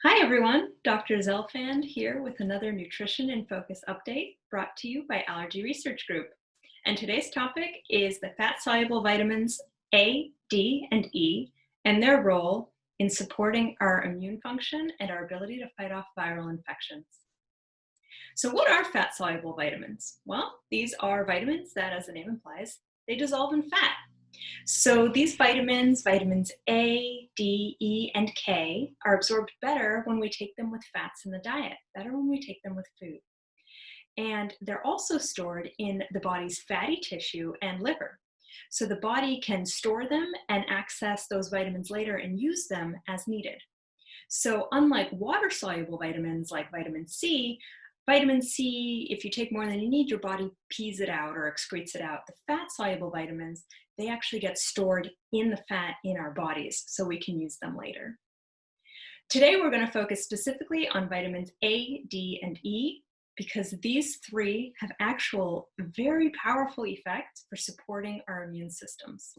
Hi everyone, Dr. Zelfand here with another Nutrition in Focus update brought to you by Allergy Research Group. And today's topic is the fat-soluble vitamins A, D, and E and their role in supporting our immune function and our ability to fight off viral infections. So what are fat-soluble vitamins? Well, these are vitamins that, as the name implies, they dissolve in fat. So these vitamins, vitamins A, D, E, and K, are absorbed better when we take them with fats in the diet, better when we take them with food. And they're also stored in the body's fatty tissue and liver. So the body can store them and access those vitamins later and use them as needed. So unlike water-soluble vitamins like vitamin C, if you take more than you need, your body pees it out or excretes it out. The fat-soluble vitamins, they actually get stored in the fat in our bodies, so we can use them later. Today, we're going to focus specifically on vitamins A, D, and E, because these three have actual very powerful effects for supporting our immune systems.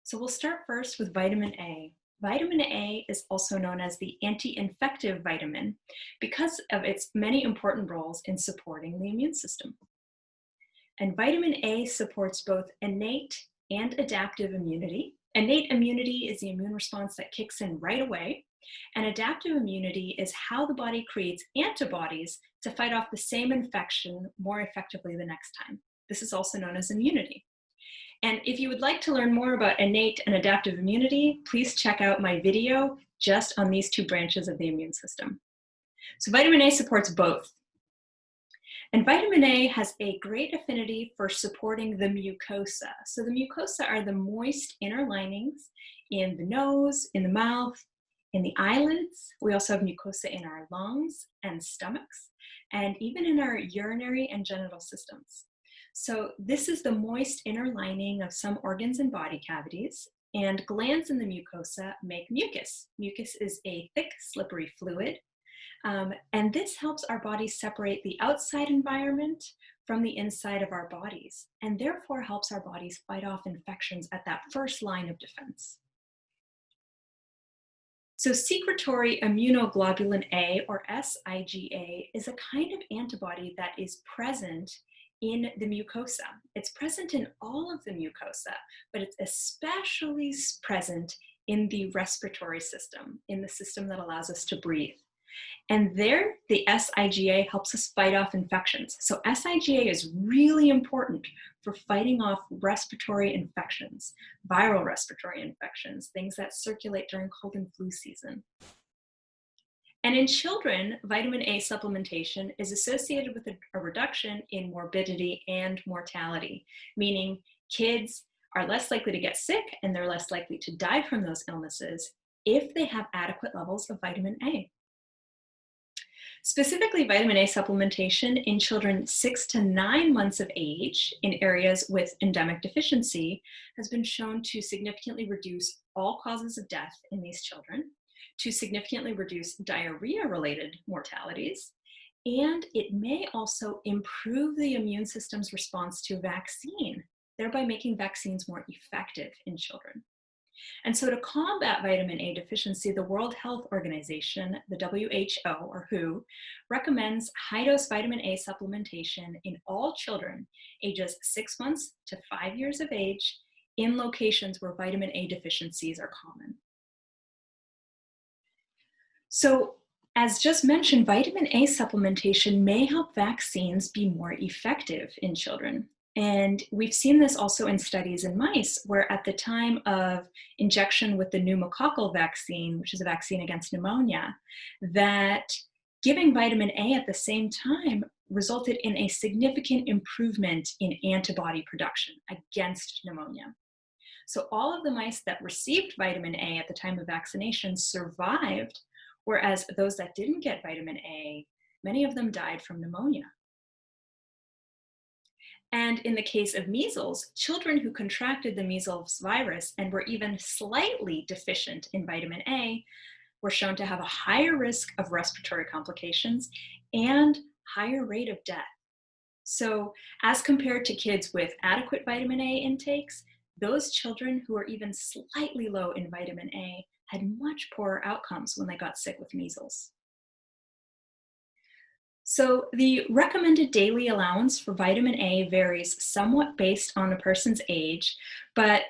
So we'll start first with vitamin A. Vitamin A is also known as the anti-infective vitamin because of its many important roles in supporting the immune system. And vitamin A supports both innate and adaptive immunity. Innate immunity is the immune response that kicks in right away, and adaptive immunity is how the body creates antibodies to fight off the same infection more effectively the next time. This is also known as immunity. And if you would like to learn more about innate and adaptive immunity, please check out my video just on these two branches of the immune system. So vitamin A supports both. And vitamin A has a great affinity for supporting the mucosa. So the mucosa are the moist inner linings in the nose, in the mouth, in the eyelids. We also have mucosa in our lungs and stomachs, and even in our urinary and genital systems. So this is the moist inner lining of some organs and body cavities, and glands in the mucosa make mucus. Mucus is a thick, slippery fluid, and this helps our bodies separate the outside environment from the inside of our bodies, and therefore helps our bodies fight off infections at that first line of defense. So secretory immunoglobulin A, or SIgA, is a kind of antibody that is present in the mucosa. It's present in all of the mucosa, but it's especially present in the respiratory system, in the system that allows us to breathe. And there, the SIgA helps us fight off infections. So SIgA is really important for fighting off respiratory infections, viral respiratory infections, things that circulate during cold and flu season. And in children, vitamin A supplementation is associated with a reduction in morbidity and mortality, meaning kids are less likely to get sick and they're less likely to die from those illnesses if they have adequate levels of vitamin A. Specifically, vitamin A supplementation in children 6 to 9 months of age in areas with endemic deficiency has been shown to significantly reduce all causes of death in these children, to significantly reduce diarrhea-related mortalities, and it may also improve the immune system's response to a vaccine, thereby making vaccines more effective in children. And so to combat vitamin A deficiency, the World Health Organization, the WHO, or WHO, recommends high-dose vitamin A supplementation in all children ages 6 months to 5 years of age in locations where vitamin A deficiencies are common. So, as just mentioned, vitamin A supplementation may help vaccines be more effective in children. And we've seen this also in studies in mice, where at the time of injection with the pneumococcal vaccine, which is a vaccine against pneumonia, that giving vitamin A at the same time resulted in a significant improvement in antibody production against pneumonia. So all of the mice that received vitamin A at the time of vaccination survived, whereas those that didn't get vitamin A, many of them died from pneumonia. And in the case of measles, children who contracted the measles virus and were even slightly deficient in vitamin A were shown to have a higher risk of respiratory complications and higher rate of death. So as compared to kids with adequate vitamin A intakes, those children who are even slightly low in vitamin A had much poorer outcomes when they got sick with measles. So the recommended daily allowance for vitamin A varies somewhat based on a person's age, but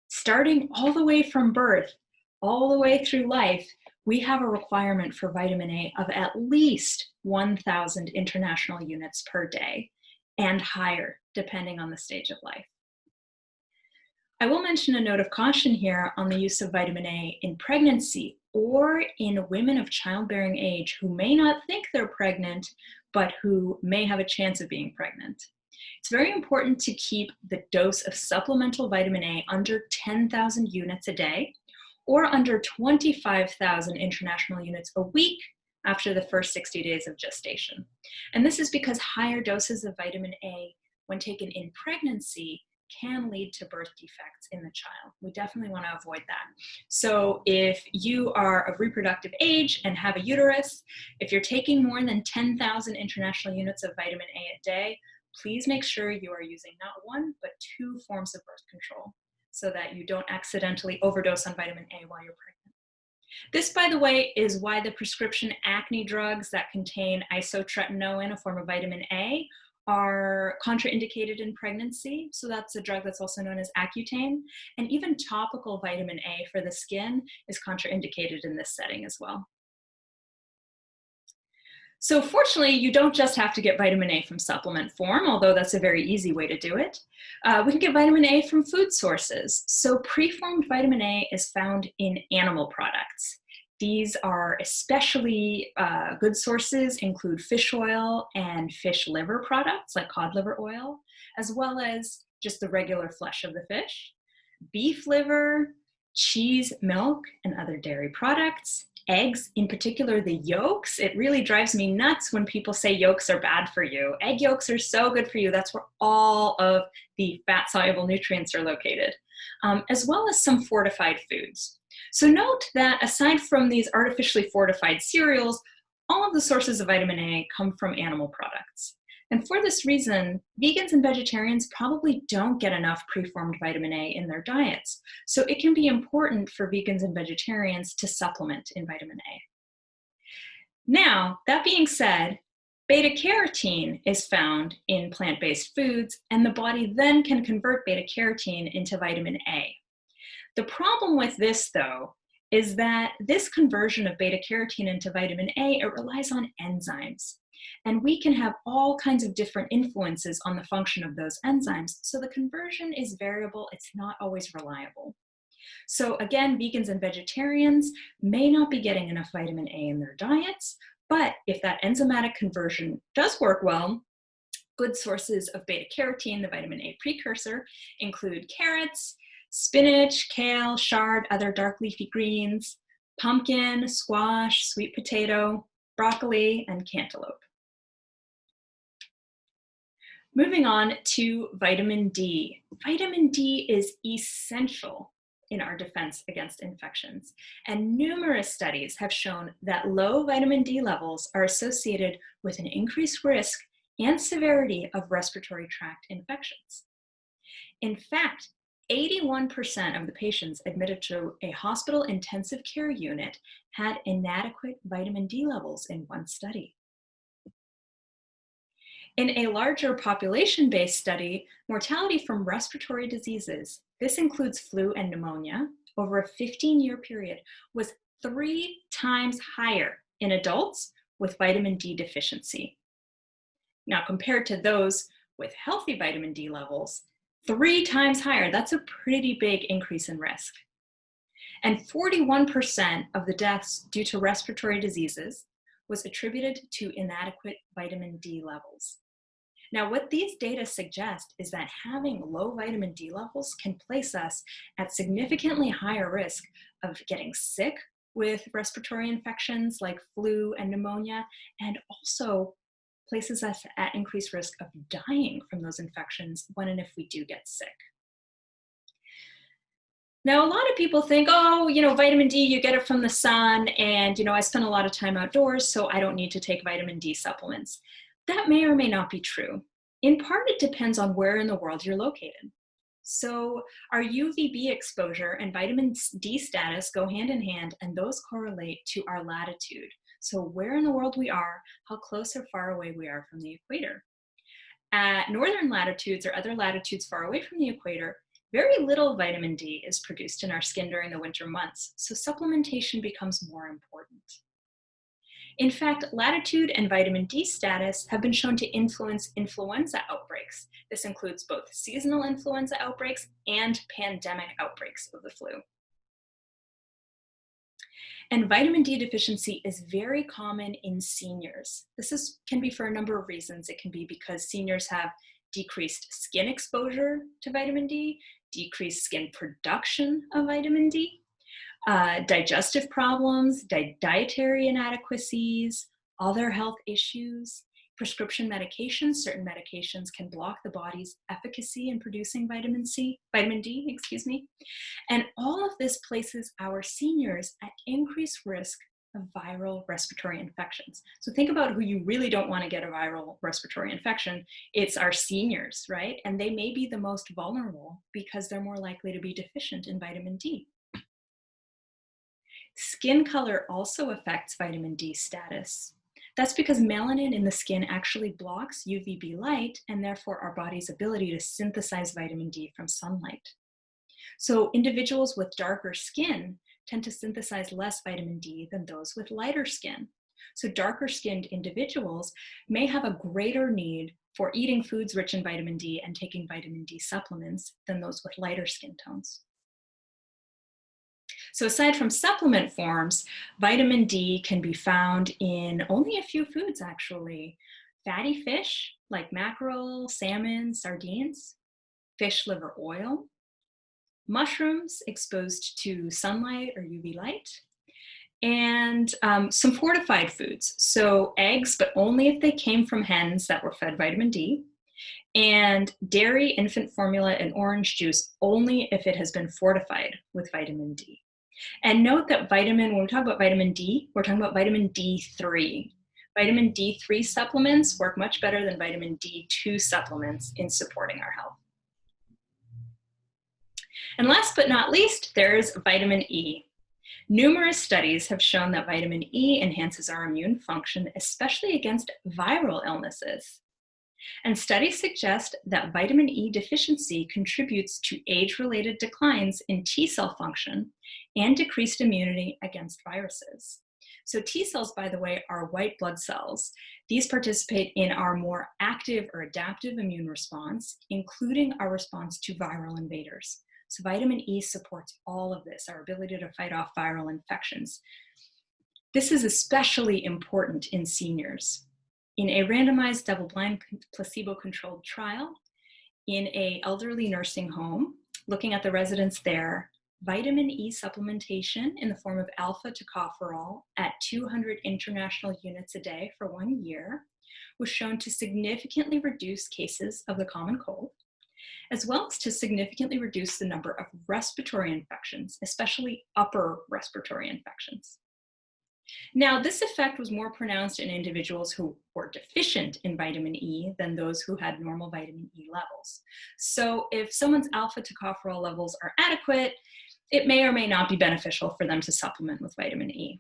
starting all the way from birth, all the way through life, we have a requirement for vitamin A of at least 1,000 international units per day and higher, depending on the stage of life. I will mention a note of caution here on the use of vitamin A in pregnancy or in women of childbearing age who may not think they're pregnant, but who may have a chance of being pregnant. It's very important to keep the dose of supplemental vitamin A under 10,000 units a day or under 25,000 international units a week after the first 60 days of gestation. And this is because higher doses of vitamin A when taken in pregnancy can lead to birth defects in the child. We definitely want to avoid that. So if you are of reproductive age and have a uterus, if you're taking more than 10,000 international units of vitamin A a day, please make sure you are using not one, but 2 forms of birth control so that you don't accidentally overdose on vitamin A while you're pregnant. This, by the way, is why the prescription acne drugs that contain isotretinoin, a form of vitamin A, are contraindicated in pregnancy. So that's a drug that's also known as Accutane. And even topical vitamin A for the skin is contraindicated in this setting as well. So fortunately, you don't just have to get vitamin A from supplement form, although that's a very easy way to do it. We can get vitamin A from food sources. So preformed vitamin A is found in animal products. These are especially good sources, include fish oil and fish liver products like cod liver oil, as well as just the regular flesh of the fish, beef liver, cheese, milk, and other dairy products, eggs, in particular the yolks. It really drives me nuts when people say yolks are bad for you. Egg yolks are so good for you. That's where all of the fat-soluble nutrients are located, as well as some fortified foods. So note that aside from these artificially fortified cereals, all of the sources of vitamin A come from animal products. And for this reason, vegans and vegetarians probably don't get enough preformed vitamin A in their diets. So it can be important for vegans and vegetarians to supplement in vitamin A. Now, that being said, beta-carotene is found in plant-based foods, and the body then can convert beta-carotene into vitamin A. The problem with this, though, is that this conversion of beta-carotene into vitamin A, it relies on enzymes. And we can have all kinds of different influences on the function of those enzymes. So the conversion is variable, it's not always reliable. So again, vegans and vegetarians may not be getting enough vitamin A in their diets, but if that enzymatic conversion does work well, good sources of beta-carotene, the vitamin A precursor, include carrots, spinach, kale, chard, other dark leafy greens, pumpkin, squash, sweet potato, broccoli, and cantaloupe. Moving on to vitamin D. Vitamin D is essential in our defense against infections, and numerous studies have shown that low vitamin D levels are associated with an increased risk and severity of respiratory tract infections. In fact, 81% of the patients admitted to a hospital intensive care unit had inadequate vitamin D levels in one study. In a larger population-based study, mortality from respiratory diseases, this includes flu and pneumonia, over a 15-year period, was 3 times higher in adults with vitamin D deficiency. Now, compared to those with healthy vitamin D levels, 3 times higher, that's a pretty big increase in risk. And 41% of the deaths due to respiratory diseases was attributed to inadequate vitamin D levels. Now, what these data suggest is that having low vitamin D levels can place us at significantly higher risk of getting sick with respiratory infections like flu and pneumonia, and also places us at increased risk of dying from those infections when and if we do get sick. Now, a lot of people think, oh, vitamin D, you get it from the sun, and, I spend a lot of time outdoors, so I don't need to take vitamin D supplements. That may or may not be true. In part, it depends on where in the world you're located. So our UVB exposure and vitamin D status go hand in hand, and those correlate to our latitude. So where in the world we are, how close or far away we are from the equator. At northern latitudes or other latitudes far away from the equator, very little vitamin D is produced in our skin during the winter months, so supplementation becomes more important. In fact, latitude and vitamin D status have been shown to influence influenza outbreaks. This includes both seasonal influenza outbreaks and pandemic outbreaks of the flu. And vitamin D deficiency is very common in seniors. Can be for a number of reasons. It can be because seniors have decreased skin exposure to vitamin D, decreased skin production of vitamin D, digestive problems, dietary inadequacies, other health issues, prescription medications. Certain medications can block the body's efficacy in producing vitamin D, and all of this places our seniors at increased risk of viral respiratory infections. So think about who you really don't want to get a viral respiratory infection. It's our seniors, right? And they may be the most vulnerable because they're more likely to be deficient in vitamin D. Skin color also affects vitamin D status. That's because melanin in the skin actually blocks UVB light and therefore our body's ability to synthesize vitamin D from sunlight. So individuals with darker skin tend to synthesize less vitamin D than those with lighter skin. So darker skinned individuals may have a greater need for eating foods rich in vitamin D and taking vitamin D supplements than those with lighter skin tones. So aside from supplement forms, vitamin D can be found in only a few foods actually. Fatty fish like mackerel, salmon, sardines, fish liver oil, mushrooms exposed to sunlight or UV light, and some fortified foods. So eggs, but only if they came from hens that were fed vitamin D, and dairy, infant formula, and orange juice only if it has been fortified with vitamin D. And note that when we talk about vitamin D, we're talking about vitamin D3. Vitamin D3 supplements work much better than vitamin D2 supplements in supporting our health. And last but not least, there's vitamin E. Numerous studies have shown that vitamin E enhances our immune function, especially against viral illnesses. And studies suggest that vitamin E deficiency contributes to age-related declines in T cell function and decreased immunity against viruses. So T cells, by the way, are white blood cells. These participate in our more active or adaptive immune response, including our response to viral invaders. So vitamin E supports all of this, our ability to fight off viral infections. This is especially important in seniors. In a randomized double-blind placebo-controlled trial in an elderly nursing home, looking at the residents there, vitamin E supplementation in the form of alpha tocopherol at 200 international units a day for 1 year was shown to significantly reduce cases of the common cold, as well as to significantly reduce the number of respiratory infections, especially upper respiratory infections. Now, this effect was more pronounced in individuals who were deficient in vitamin E than those who had normal vitamin E levels. So if someone's alpha tocopherol levels are adequate, it may or may not be beneficial for them to supplement with vitamin E.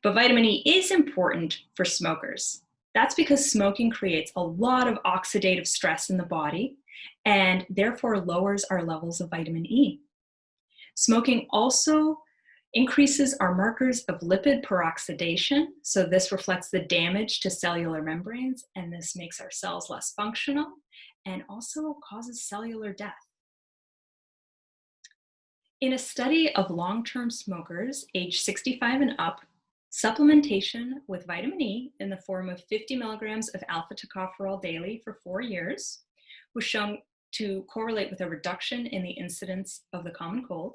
But vitamin E is important for smokers. That's because smoking creates a lot of oxidative stress in the body and therefore lowers our levels of vitamin E. Smoking also increases our markers of lipid peroxidation. So this reflects the damage to cellular membranes, and this makes our cells less functional and also causes cellular death. In a study of long-term smokers aged 65 and up, supplementation with vitamin E in the form of 50 milligrams of alpha tocopherol daily for 4 years was shown to correlate with a reduction in the incidence of the common cold.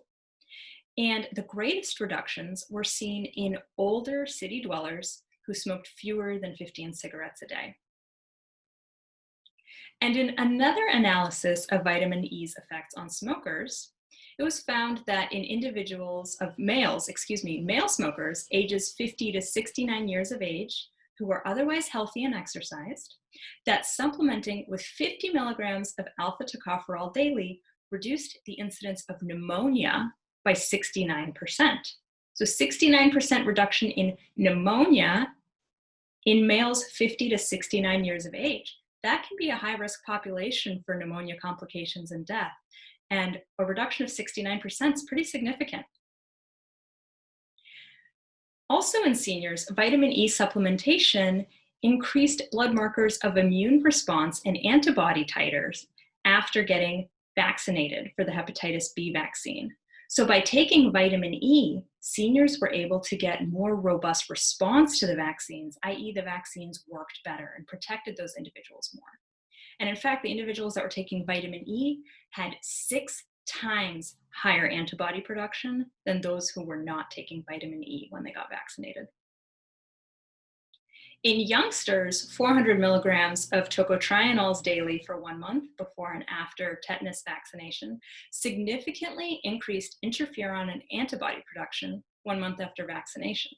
And the greatest reductions were seen in older city dwellers who smoked fewer than 15 cigarettes a day. And in another analysis of vitamin E's effects on smokers, it was found that in individuals of male smokers ages 50 to 69 years of age who were otherwise healthy and exercised that supplementing with 50 milligrams of alpha tocopherol daily reduced the incidence of pneumonia by 69%. So 69% reduction in pneumonia in males 50 to 69 years of age. That can be a high-risk population for pneumonia complications and death. And a reduction of 69% is pretty significant. Also in seniors, vitamin E supplementation increased blood markers of immune response and antibody titers after getting vaccinated for the hepatitis B vaccine. So by taking vitamin E, seniors were able to get more robust response to the vaccines, i.e. the vaccines worked better and protected those individuals more. And in fact, the individuals that were taking vitamin E had 6 times higher antibody production than those who were not taking vitamin E when they got vaccinated. In youngsters, 400 milligrams of tocotrienols daily for 1 month before and after tetanus vaccination significantly increased interferon and antibody production 1 month after vaccination.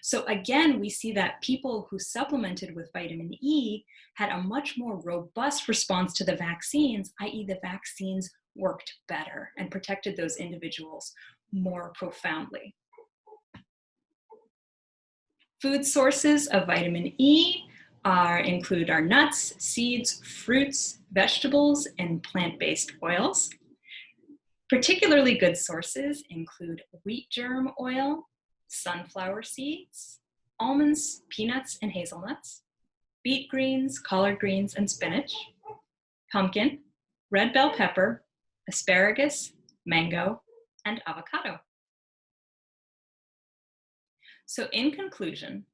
So again, we see that people who supplemented with vitamin E had a much more robust response to the vaccines, i.e. the vaccines worked better and protected those individuals more profoundly. Food sources of vitamin E include our nuts, seeds, fruits, vegetables, and plant-based oils. Particularly good sources include wheat germ oil, sunflower seeds, almonds, peanuts, and hazelnuts, beet greens, collard greens, and spinach, pumpkin, red bell pepper, asparagus, mango, and avocado. So in conclusion,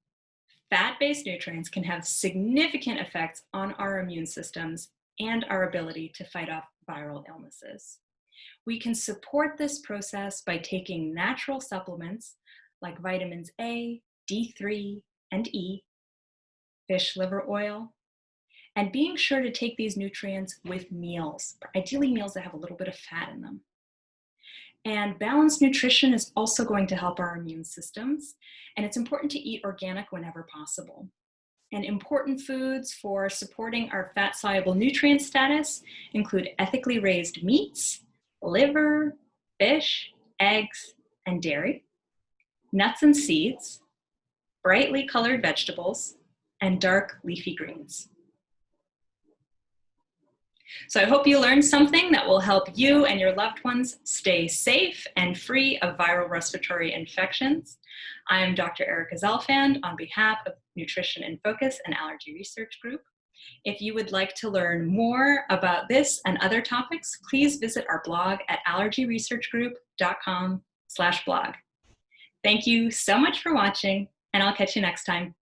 fat-based nutrients can have significant effects on our immune systems and our ability to fight off viral illnesses. We can support this process by taking natural supplements like vitamins A, D3, and E, fish liver oil, and being sure to take these nutrients with meals, ideally meals that have a little bit of fat in them. And balanced nutrition is also going to help our immune systems, and it's important to eat organic whenever possible. And important foods for supporting our fat-soluble nutrient status include ethically raised meats, liver, fish, eggs, and dairy, nuts and seeds, brightly colored vegetables, and dark leafy greens. So I hope you learned something that will help you and your loved ones stay safe and free of viral respiratory infections. I am Dr. Erica Zelfand on behalf of Nutrition in Focus and Allergy Research Group. If you would like to learn more about this and other topics, please visit our blog at allergyresearchgroup.com/blog. Thank you so much for watching, and I'll catch you next time.